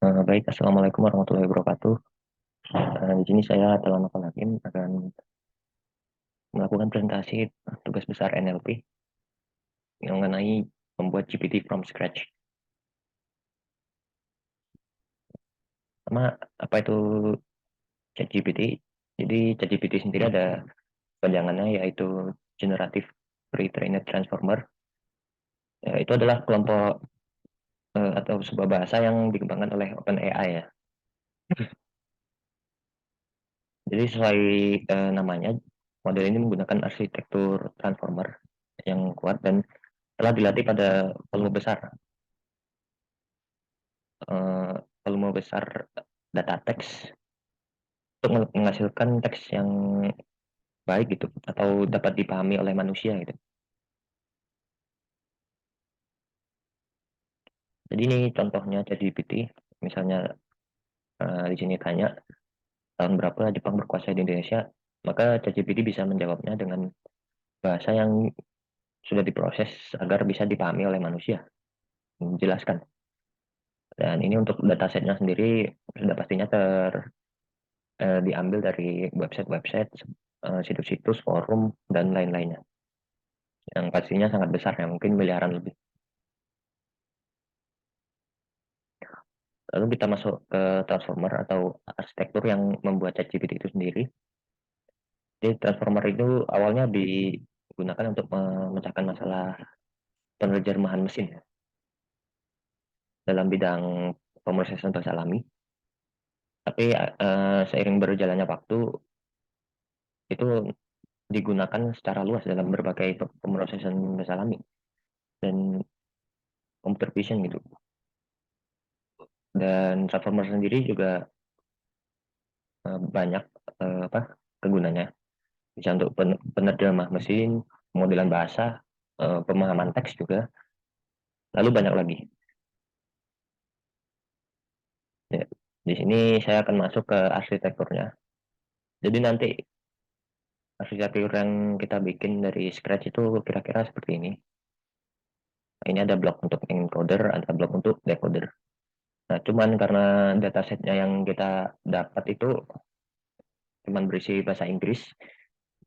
Baik, Assalamualaikum warahmatullahi wabarakatuh. Di sini saya telah Hakim akan melakukan presentasi tugas besar NLP yang mengenai membuat GPT from scratch. Sama apa itu ChatGPT? Jadi ChatGPT sendiri ada panjangannya yaitu Generative Pre-trained Transformer. Ya, itu adalah kelompok atau sebuah bahasa yang dikembangkan oleh OpenAI ya. Jadi sesuai namanya, model ini menggunakan arsitektur transformer yang kuat dan telah dilatih pada volume besar eh, volume besar data teks untuk menghasilkan teks yang baik gitu atau dapat dipahami oleh manusia gitu. Jadi ini contohnya ChatGPT, misalnya di sini tanya tahun berapa Jepang berkuasa di Indonesia, maka ChatGPT bisa menjawabnya dengan bahasa yang sudah diproses agar bisa dipahami oleh manusia, menjelaskan. Dan ini untuk datasetnya sendiri sudah pastinya diambil dari website-website, situs-situs, forum, dan lain-lainnya. Yang pastinya sangat besar ya, mungkin miliaran lebih. Lalu kita masuk ke transformer atau arsitektur yang membuat ChatGPT itu sendiri. Jadi transformer itu awalnya digunakan untuk memecahkan masalah penerjemahan mesin ya, dalam bidang pemrosesan bahasa alami. Tapi seiring berjalannya waktu itu digunakan secara luas dalam berbagai pemrosesan bahasa alami dan computer vision gitu. Dan transformer sendiri juga banyak apa kegunanya. Bisa untuk penerjemah mesin, pemodelan bahasa, pemahaman teks juga, lalu banyak lagi. Ya, di sini saya akan masuk ke arsitekturnya. Jadi nanti arsitektur yang kita bikin dari scratch itu kira-kira seperti ini. Ini ada blok untuk encoder, ada blok untuk decoder. Nah, cuman karena datasetnya yang kita dapat itu cuman berisi bahasa Inggris,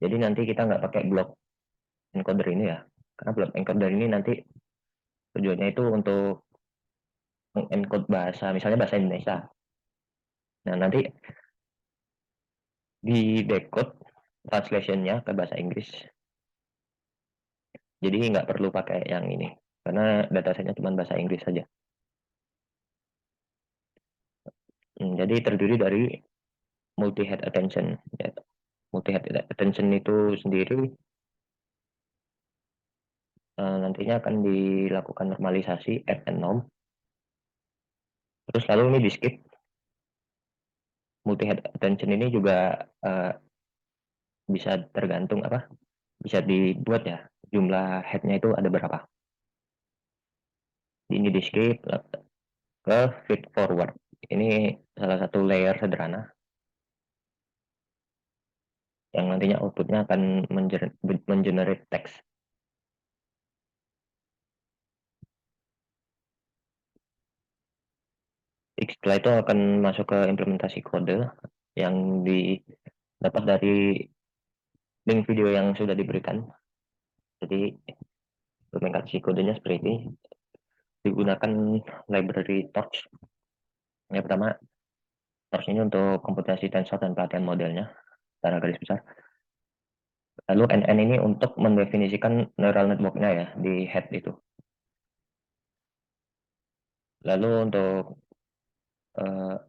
jadi nanti kita nggak pakai blok encoder ini ya. Karena blok encoder ini nanti tujuannya itu untuk mengencode bahasa, misalnya bahasa Indonesia. Nah, nanti di decode translationnya ke bahasa Inggris. Jadi nggak perlu pakai yang ini, karena datasetnya cuma bahasa Inggris saja. Jadi terdiri dari multi-head attention. Ya. Multi-head attention itu sendiri nantinya akan dilakukan normalisasi at and norm. Terus lalu ini di skip. Multi-head attention ini juga bisa tergantung apa? Bisa dibuat ya. Jumlah headnya itu ada berapa. Ini di skip ke feed forward. Ini salah satu layer sederhana yang nantinya outputnya akan mengenerate teks. Setelah itu akan masuk ke implementasi kode yang didapat dari link video yang sudah diberikan. Jadi implementasi kodenya seperti ini. Digunakan library Torch. Yang pertama, Torch ini untuk komputasi tensor dan pelatihan modelnya secara garis besar. Lalu NN ini untuk mendefinisikan neural network-nya ya di head itu. Lalu untuk uh,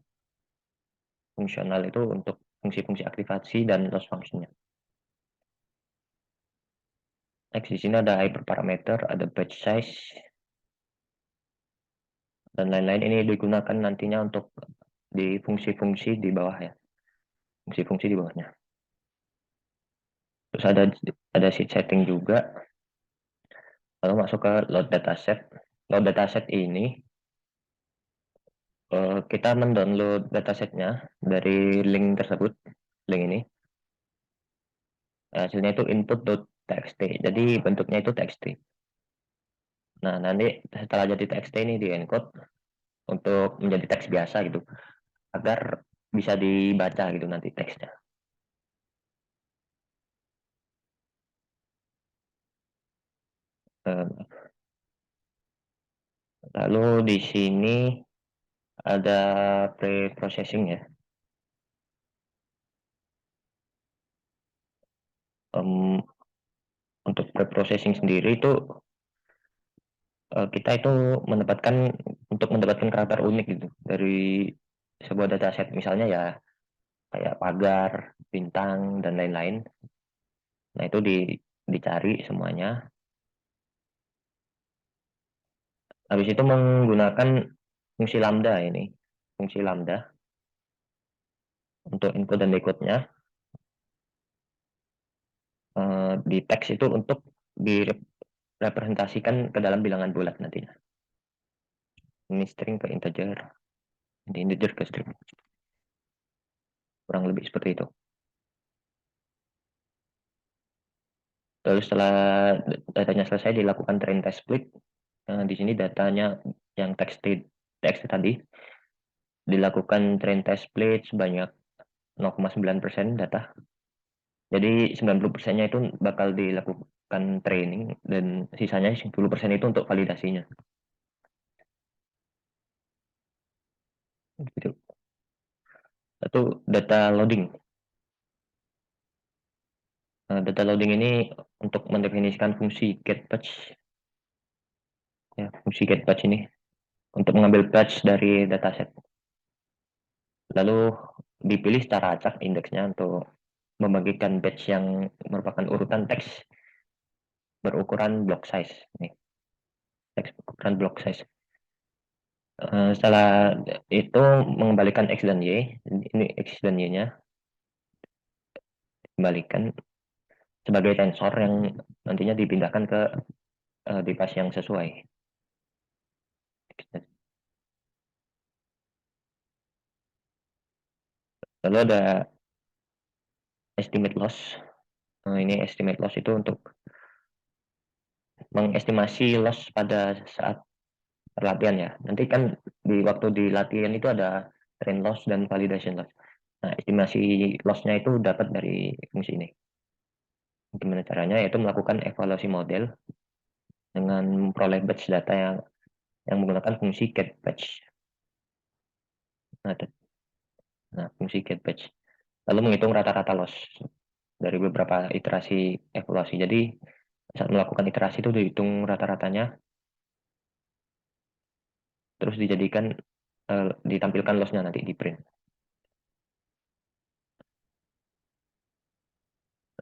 fungsional itu untuk fungsi-fungsi aktivasi dan loss function-nya. Next, di sini ada hyperparameter, ada batch size, dan lain-lain. Ini digunakan nantinya untuk di fungsi-fungsi di bawah ya. Fungsi-fungsi di bawahnya. Terus ada sheet setting juga. Lalu masuk ke load dataset. Load dataset ini kita mendownload datasetnya dari link tersebut, link ini. Hasilnya itu input.txt. Jadi bentuknya itu txt. Nah, nanti setelah jadi txt ini di encode, untuk menjadi teks biasa gitu, agar bisa dibaca gitu nanti teksnya. Eh, Lalu di sini ada pre-processing ya. Em, untuk pre-processing sendiri itu kita itu menempatkan untuk mendapatkan karakter unik gitu dari sebuah dataset, misalnya ya kayak pagar, bintang dan lain-lain. Nah, itu dicari semuanya. Habis itu menggunakan fungsi lambda ini. Fungsi lambda untuk input dan decode-nya, di teks itu untuk direpresentasikan ke dalam bilangan bulat nantinya. Ini string ke integer, ini integer ke string. Kurang lebih seperti itu. Lalu setelah datanya selesai dilakukan train test split. Di sini datanya yang teks tadi dilakukan train test split sebanyak 0,9% data. Jadi 90%-nya itu bakal dilakukan training dan sisanya 10% itu untuk validasinya. Gitu. Satu, data loading. Data loading ini untuk mendefinisikan fungsi get batch. Ya, fungsi get batch ini untuk mengambil batch dari dataset. Lalu dipilih secara acak indeksnya untuk membagikan batch yang merupakan urutan teks berukuran block size. Nih, teks berukuran block size. Setelah itu mengembalikan X dan Y, ini X dan Y-nya kembalikan sebagai tensor yang nantinya dipindahkan ke device yang sesuai. Lalu ada estimate loss. Ini estimate loss itu untuk mengestimasi loss pada saat perlatihan ya. Nanti kan di waktu di latihan itu ada train loss dan validation loss. Nah, estimasi loss-nya itu dapat dari fungsi ini. Gimana caranya? Yaitu melakukan evaluasi model dengan memperoleh batch data yang menggunakan fungsi get batch. Nah, fungsi get batch. Lalu menghitung rata-rata loss dari beberapa iterasi evaluasi. Jadi saat melakukan iterasi itu dihitung rata-ratanya, terus ditampilkan lossnya nanti di print.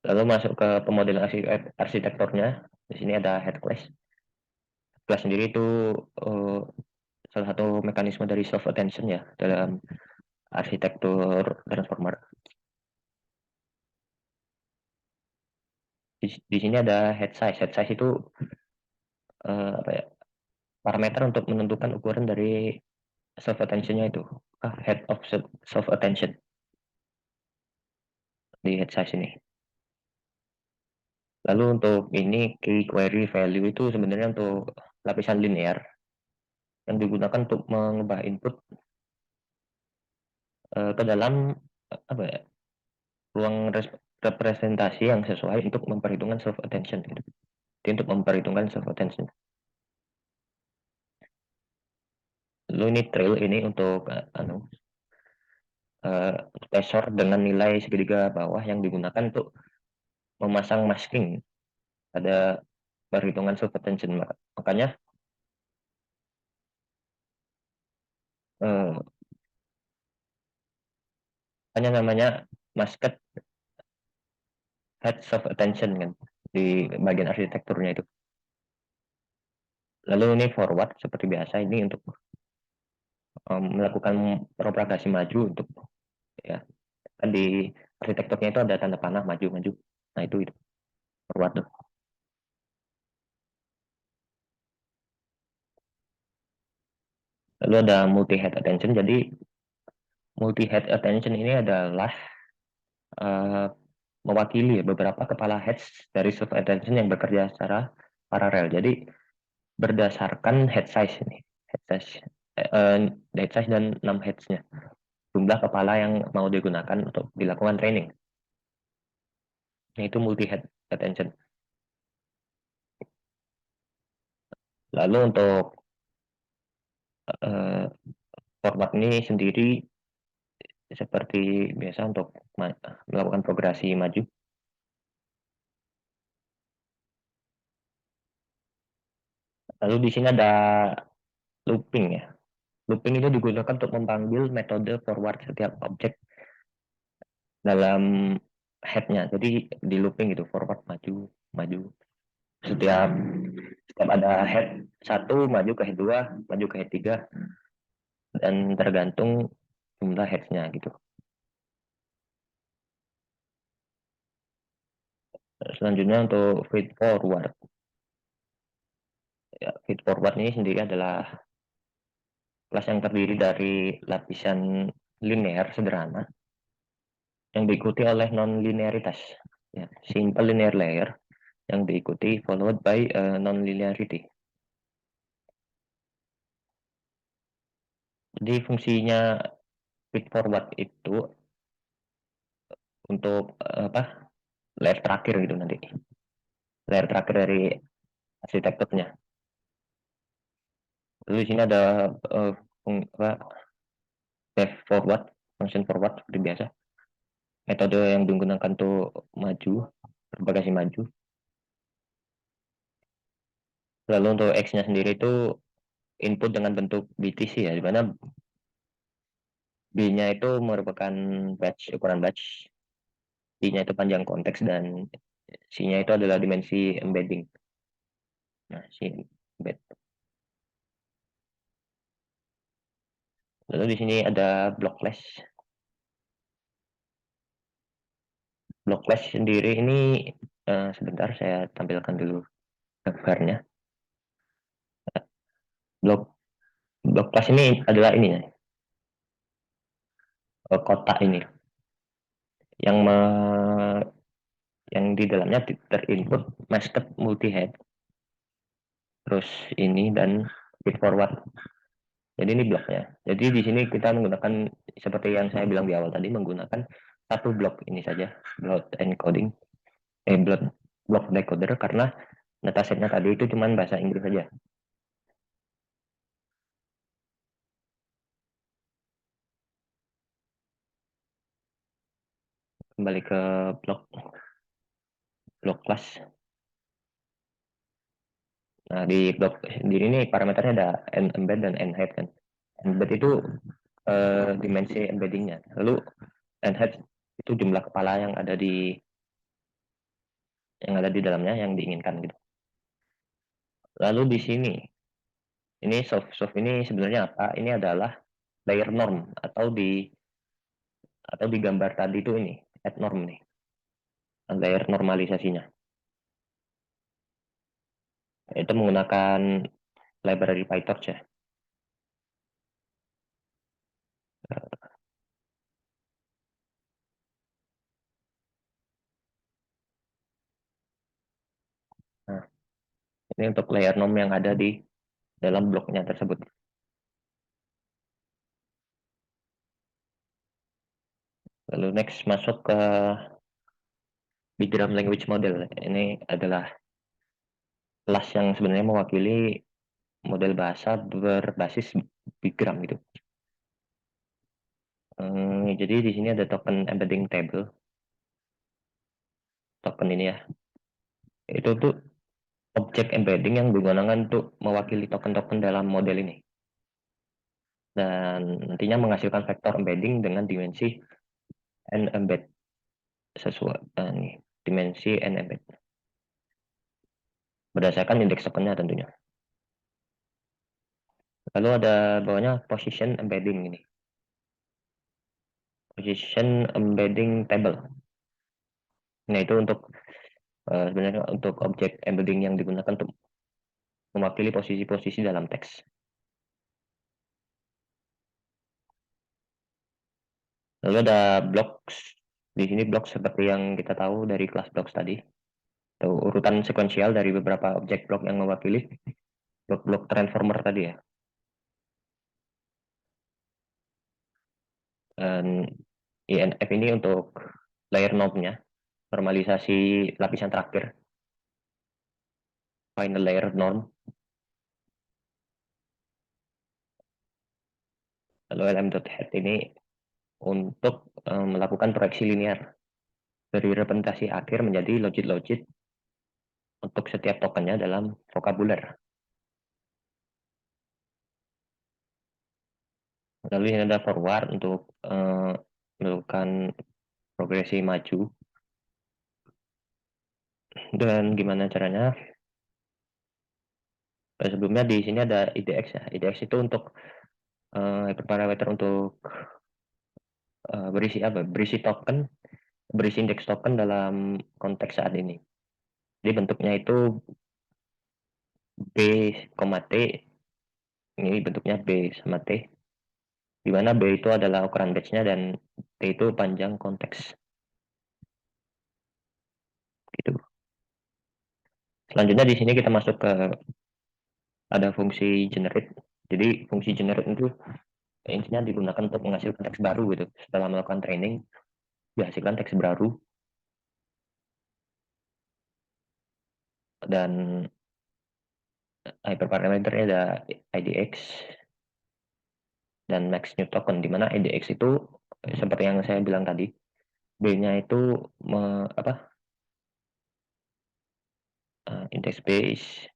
Lalu masuk ke pemodelan arsitekturnya. Di sini ada head class. Class sendiri itu uh, salah satu mekanisme dari self attention ya dalam arsitektur transformer. Di sini ada head size. Head size itu apa ya, parameter untuk menentukan ukuran dari self attentionnya itu. Head of self attention di head size ini. Lalu untuk ini key query value itu sebenarnya untuk lapisan linear yang digunakan untuk mengubah input ke dalam apa ya, ruang representasi yang sesuai untuk memperhitungkan self attention gitu. Jadi untuk memperhitungkan self attention. Lalu ini trail ini untuk spesor dengan nilai segitiga bawah yang digunakan untuk memasang masking pada perhitungan self attention. Makanya eh, hanya namanya masked head self attention kan di bagian arsitekturnya itu. Lalu ini forward seperti biasa ini untuk melakukan propagasi maju untuk ya kan di arsitekturnya itu ada tanda panah maju-maju. Nah itu forward tuh. Lalu ada multi head attention. Jadi multi head attention ini adalah uh, mewakili beberapa kepala heads dari self attention yang bekerja secara paralel. Jadi berdasarkan head size ini, head size. date size dan 6 heads-nya. Jumlah kepala yang mau digunakan untuk dilakukan training. Yaitu multi head attention. Lalu untuk uh, format ini sendiri seperti biasa untuk melakukan progresi maju. Lalu di sini ada looping ya. Looping itu digunakan untuk memanggil metode forward setiap objek dalam headnya. Jadi di looping itu forward maju maju. Setiap setiap ada head satu maju ke head dua, maju ke head tiga, dan tergantung jumlah headsnya gitu. Selanjutnya untuk feed forward. Ya, feed forward ini sendiri adalah kelas yang terdiri dari lapisan linear sederhana yang diikuti oleh non-linearitas. Ya, simple linear layer yang diikuti followed by non-linearity. Jadi fungsinya feed forward itu untuk apa? Layer terakhir gitu nanti. Layer terakhir dari arsitekturnya. Lalu di sini ada apa, step forward, function forward seperti biasa. Metode yang digunakan untuk maju, propagasi maju. Lalu untuk X-nya sendiri itu input dengan bentuk BTC ya, di mana B-nya itu merupakan batch, ukuran batch, D-nya itu panjang konteks, dan C-nya itu adalah dimensi embedding. Nah, si embed. Lalu di sini ada block class. Block class sendiri ini sebentar saya tampilkan dulu gambarnya. Block block class ini adalah ini ya, kotak ini yang yang di dalamnya terinput masked multi head, terus ini dan feed forward. Jadi ini bloknya. Jadi di sini kita menggunakan seperti yang saya bilang di awal tadi, menggunakan satu blok ini saja, block encoding, block block decoder, karena datasetnya tadi itu cuma bahasa Inggris saja. Kembali ke blok blok class. Nah, di blok sendiri ini parameternya ada embed dan head kan. Embed itu dimensi embeddingnya. Lalu head itu jumlah kepala yang ada di dalamnya yang diinginkan gitu. Lalu di sini ini soft ini sebenarnya apa? Ini adalah layer norm atau di gambar tadi itu ini add norm nih, layer normalisasinya. Itu menggunakan library PyTorch ya. Nah, ini untuk layer norm yang ada di dalam bloknya tersebut. Lalu next masuk ke Bigram Language Model. Ini adalah kelas yang sebenarnya mewakili model bahasa berbasis Bigram gitu. Jadi di sini ada token embedding table. Token ini ya. Itu tuh objek embedding yang digunakan untuk mewakili token-token dalam model ini. Dan nantinya menghasilkan vektor embedding dengan dimensi n embed sesuai nih, dimensi n embed berdasarkan indeks tokennya tentunya. Lalu ada bawahnya position embedding ini. Position embedding table. Nah, itu untuk sebenarnya untuk objek embedding yang digunakan untuk mewakili posisi-posisi dalam teks. Lalu ada blocks. Di sini blok seperti yang kita tahu dari kelas blocks tadi. Atau urutan sekuensial dari beberapa objek blok yang mewakili blok-blok transformer tadi ya. Dan INF ini untuk layer norm-nya, normalisasi lapisan terakhir, final layer norm. Lalu lm.head ini untuk melakukan proyeksi linear dari representasi akhir menjadi logit-logit untuk setiap tokennya dalam vokabuler. Lalu ini ada forward untuk melakukan progresi maju. Dan gimana caranya? Sebelumnya di sini ada IDX ya. IDX itu untuk hyperparameter untuk berisi apa? Berisi token, berisi indeks token dalam konteks saat ini. Jadi bentuknya itu B, T. Ini bentuknya B sama T. Di mana B itu adalah ukuran batch-nya dan T itu panjang konteks. Gitu. Selanjutnya di sini kita masuk ke ada fungsi generate. Jadi fungsi generate itu intinya digunakan untuk menghasilkan teks baru gitu. Setelah melakukan training, dihasilkan teks baru. Dan hyperparameternya ada IDX dan max new token, di mana IDX itu seperti yang saya bilang tadi, B-nya itu index base,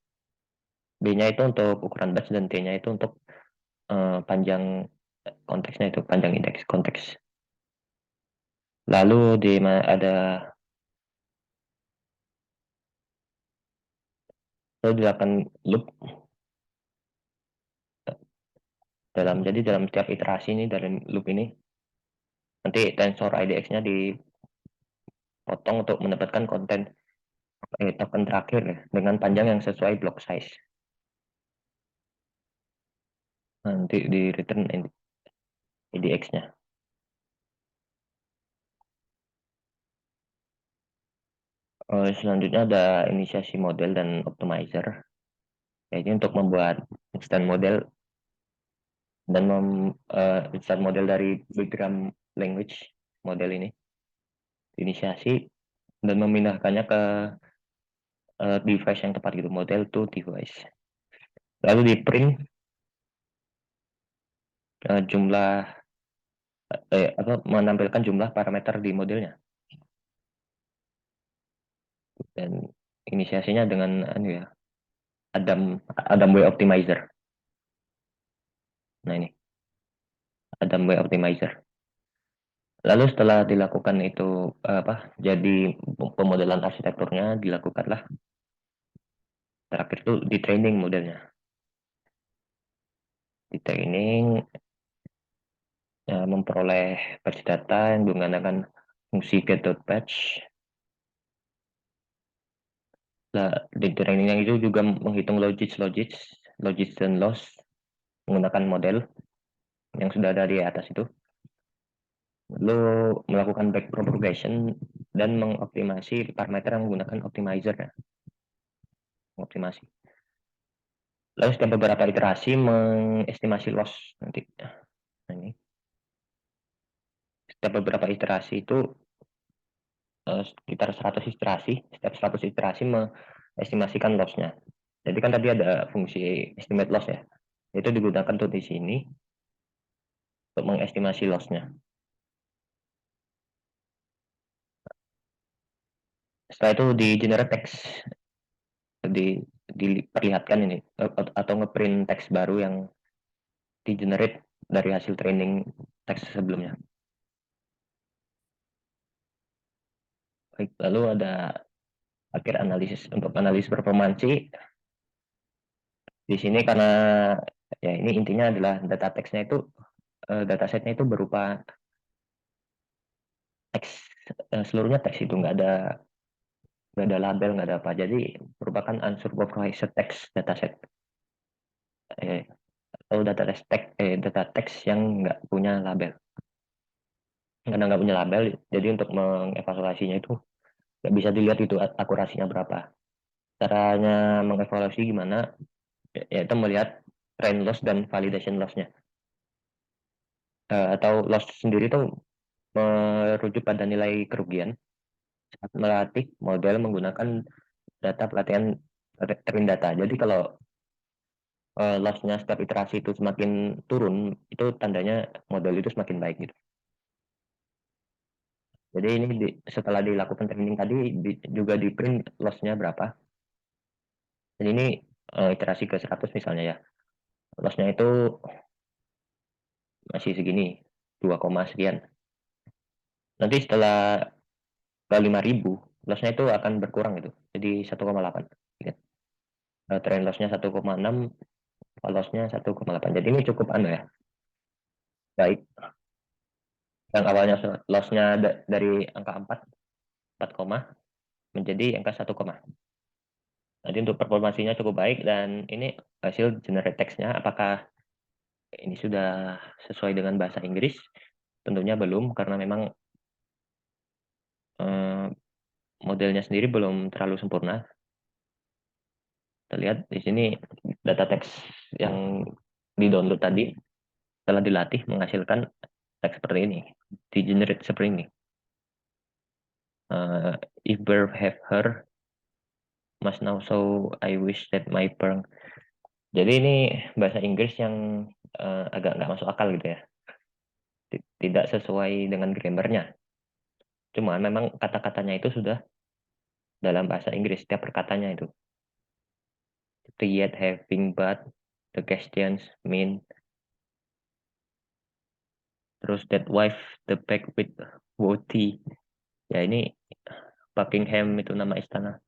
B-nya itu untuk ukuran batch dan T-nya itu untuk panjang konteksnya, itu panjang indeks konteks. Lalu ada dilakukan loop jadi dalam setiap iterasi ini dari loop ini nanti tensor IDX-nya dipotong untuk mendapatkan konten token terakhir ya, dengan panjang yang sesuai block size. Nanti di return IDX-nya. Selanjutnya ada inisiasi model dan optimizer. Yaitu untuk membuat instant model dan instant model dari background language model ini inisiasi dan memindahkannya ke device yang tepat gitu, model to device. Lalu di print jumlah menampilkan jumlah parameter di modelnya, dan inisiasinya dengan ya Adam Way Optimizer. Nah ini Adam Way Optimizer. Lalu setelah dilakukan itu jadi pemodelan arsitekturnya dilakukanlah terakhir itu di training modelnya. Di training memperoleh batch data yang menggunakan fungsi get.batch. Nah, di training yang itu juga menghitung logits dan loss menggunakan model yang sudah ada di atas itu. Lalu melakukan back propagation dan mengoptimasi parameter yang menggunakan optimizer ya. Optimasi. Lalu setiap beberapa iterasi mengestimasi loss nanti. Nah, ini. Setiap beberapa iterasi itu sekitar 100 iterasi. Setiap 100 iterasi mengestimasikan loss-nya. Jadi kan tadi ada fungsi estimate loss ya. Itu digunakan tuh di sini untuk mengestimasi loss-nya. Setelah itu di generate text, diperlihatkan ini atau ngeprint teks baru yang di generate dari hasil training teks sebelumnya. Baik, lalu ada akhir analisis untuk analisis performansi. Di sini karena ya ini intinya adalah data teksnya itu datasetnya itu berupa teks, seluruhnya teks itu nggak ada label, nggak ada apa, jadi merupakan unsupervised text dataset atau data teks yang nggak punya label. Karena nggak punya label, jadi untuk mengevaluasinya itu nggak bisa dilihat itu akurasinya berapa. Caranya mengevaluasi gimana, yaitu melihat trend loss dan validation loss-nya. atau loss sendiri tuh merujuk pada nilai kerugian saat melatih model menggunakan data pelatihan training data. Jadi kalau loss-nya setiap iterasi itu semakin turun, itu tandanya model itu semakin baik gitu. Jadi ini setelah dilakukan training tadi juga di print loss-nya berapa. Dan ini iterasi ke 100 misalnya ya. Loss-nya itu masih segini, 2, sekian. Nanti setelah ke 5.000, loss-nya itu akan berkurang gitu. Jadi 1,8. Ingat. Trend loss-nya 1,6, loss-nya 1,8. Jadi ini cukup anu ya, baik. Yang awalnya loss-nya dari angka 4, 4 koma, menjadi angka 1 koma. Nanti untuk performasinya cukup baik, dan ini hasil generate text-nya apakah ini sudah sesuai dengan bahasa Inggris? Tentunya belum, karena memang eh, modelnya sendiri belum terlalu sempurna. Kita lihat di sini data teks yang di-download tadi telah dilatih menghasilkan teks seperti ini, di-generate seperti ini. If bird have her, must know, so I wish that my bird. Jadi ini bahasa Inggris yang agak nggak masuk akal gitu ya. Tidak sesuai dengan grammarnya. Cuma memang kata-katanya itu sudah dalam bahasa Inggris, setiap perkatanya itu. Yet having but, the questions mean, terus that wife the back with Woti. Ya ini Buckingham itu nama istana.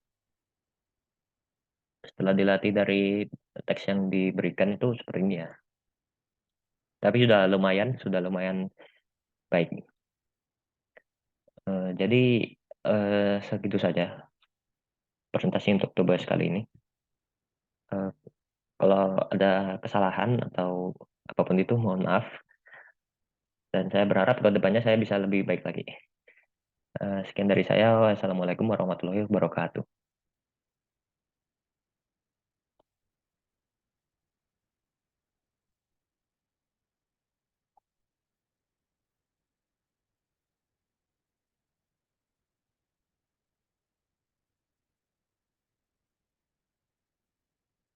Setelah dilatih dari teks yang diberikan itu seperti ini ya. Tapi sudah lumayan baik. Jadi segitu saja presentasi untuk tugas kali ini. Eh, Kalau ada kesalahan atau apapun itu, mohon maaf. Dan saya berharap ke depannya saya bisa lebih baik lagi. Sekian dari saya. Wassalamualaikum warahmatullahi wabarakatuh.